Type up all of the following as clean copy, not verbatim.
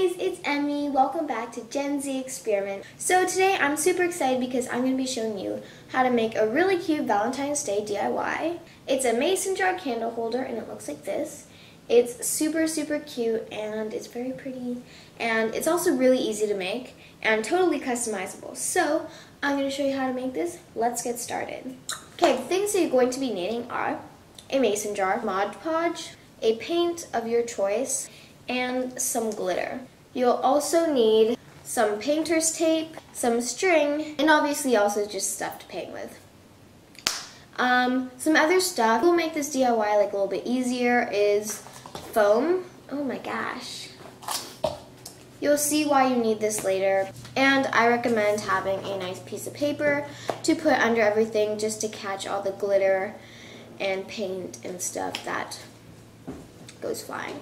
guys, it's Emmy. Welcome back to Gen Z Experiment. So today I'm super excited because I'm going to be showing you how to make a really cute Valentine's Day DIY. It's a mason jar candle holder and it looks like this. It's super cute and it's very pretty and it's also really easy to make and totally customizable. So I'm going to show you how to make this. Let's get started. Okay, the things that you're going to be needing are a mason jar, Mod Podge, a paint of your choice, and some glitter. You'll also need some painter's tape, some string, and obviously also just stuff to paint with. Some other stuff will make this DIY like a little bit easier is foam. Oh my gosh. You'll see why you need this later. And I recommend having a nice piece of paper to put under everything just to catch all the glitter and paint and stuff that goes flying.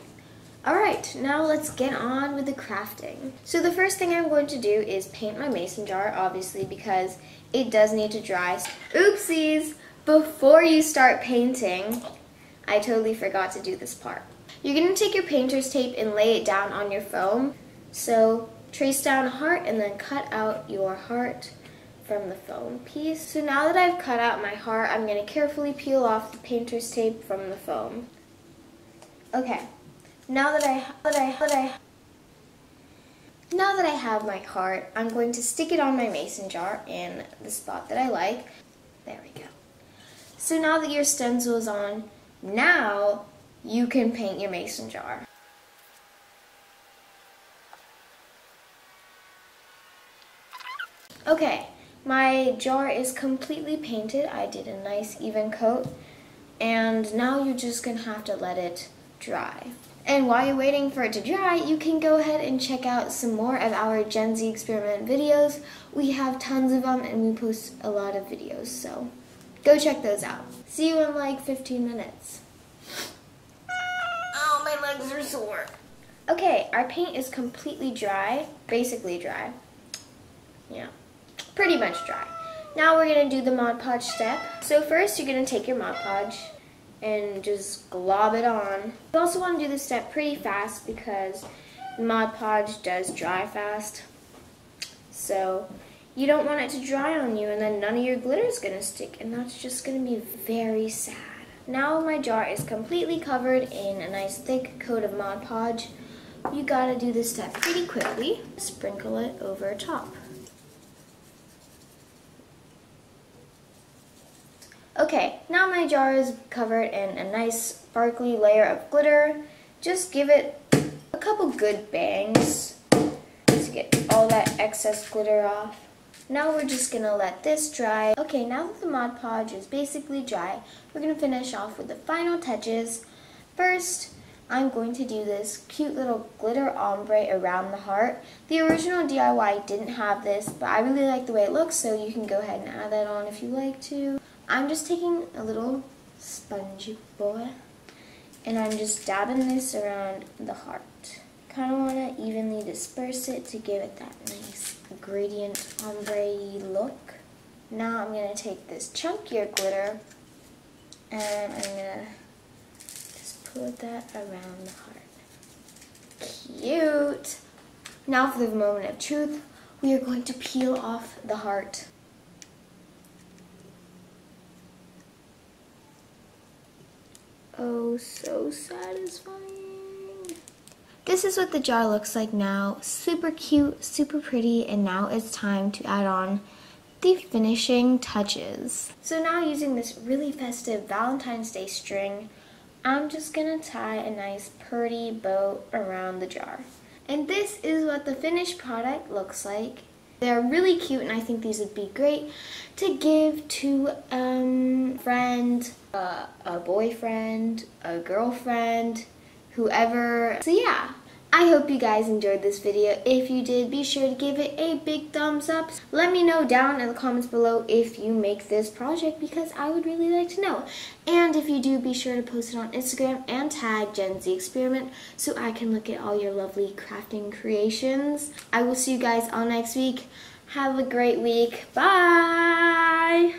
Alright, now let's get on with the crafting. So the first thing I'm going to do is paint my mason jar, obviously, because it does need to dry. Oopsies! Before you start painting, I totally forgot to do this part. You're going to take your painter's tape and lay it down on your foam. So trace down a heart and then cut out your heart from the foam piece. So now that I've cut out my heart, I'm going to carefully peel off the painter's tape from the foam. Okay. Now that I have my heart, I'm going to stick it on my mason jar in the spot that I like. There we go. So now that your stencil is on, now you can paint your mason jar. Okay, my jar is completely painted. I did a nice even coat, and now you're just gonna have to let it dry. And while you're waiting for it to dry, you can go ahead and check out some more of our Gen Z Experiment videos. We have tons of them and we post a lot of videos, so go check those out. See you in like 15 minutes. Oh, my legs are sore. Okay, our paint is completely dry, basically dry. Yeah, pretty much dry. Now we're gonna do the Mod Podge step. So first you're gonna take your Mod Podge and just glob it on. You also want to do this step pretty fast because Mod Podge does dry fast. So you don't want it to dry on you and then none of your glitter is going to stick, and that's just going to be very sad. Now my jar is completely covered in a nice thick coat of Mod Podge. You gotta do this step pretty quickly. Sprinkle it over top. Okay, now my jar is covered in a nice sparkly layer of glitter. Just give it a couple good bangs to get all that excess glitter off. Now we're just gonna let this dry. Okay, now that the Mod Podge is basically dry, we're gonna finish off with the final touches. First, I'm going to do this cute little glitter ombre around the heart. The original DIY didn't have this, but I really like the way it looks, so you can go ahead and add that on if you like to. I'm just taking a little spongy boy and I'm just dabbing this around the heart. Kind of want to evenly disperse it to give it that nice gradient ombre look. Now I'm going to take this chunkier glitter and I'm going to just put that around the heart. Cute! Now for the moment of truth, we are going to peel off the heart. Oh, so satisfying. This is what the jar looks like now. Super cute, super pretty, and now it's time to add on the finishing touches. So now using this really festive Valentine's Day string, I'm just gonna tie a nice pretty bow around the jar. And this is what the finished product looks like. They're really cute and I think these would be great to give to a friend, a boyfriend, a girlfriend, whoever. So yeah, I hope you guys enjoyed this video. If you did, be sure to give it a big thumbs up. Let me know down in the comments below if you make this project because I would really like to know. And if you do, be sure to post it on Instagram and tag Gen Z Experiment so I can look at all your lovely crafting creations. I will see you guys all next week. Have a great week. Bye!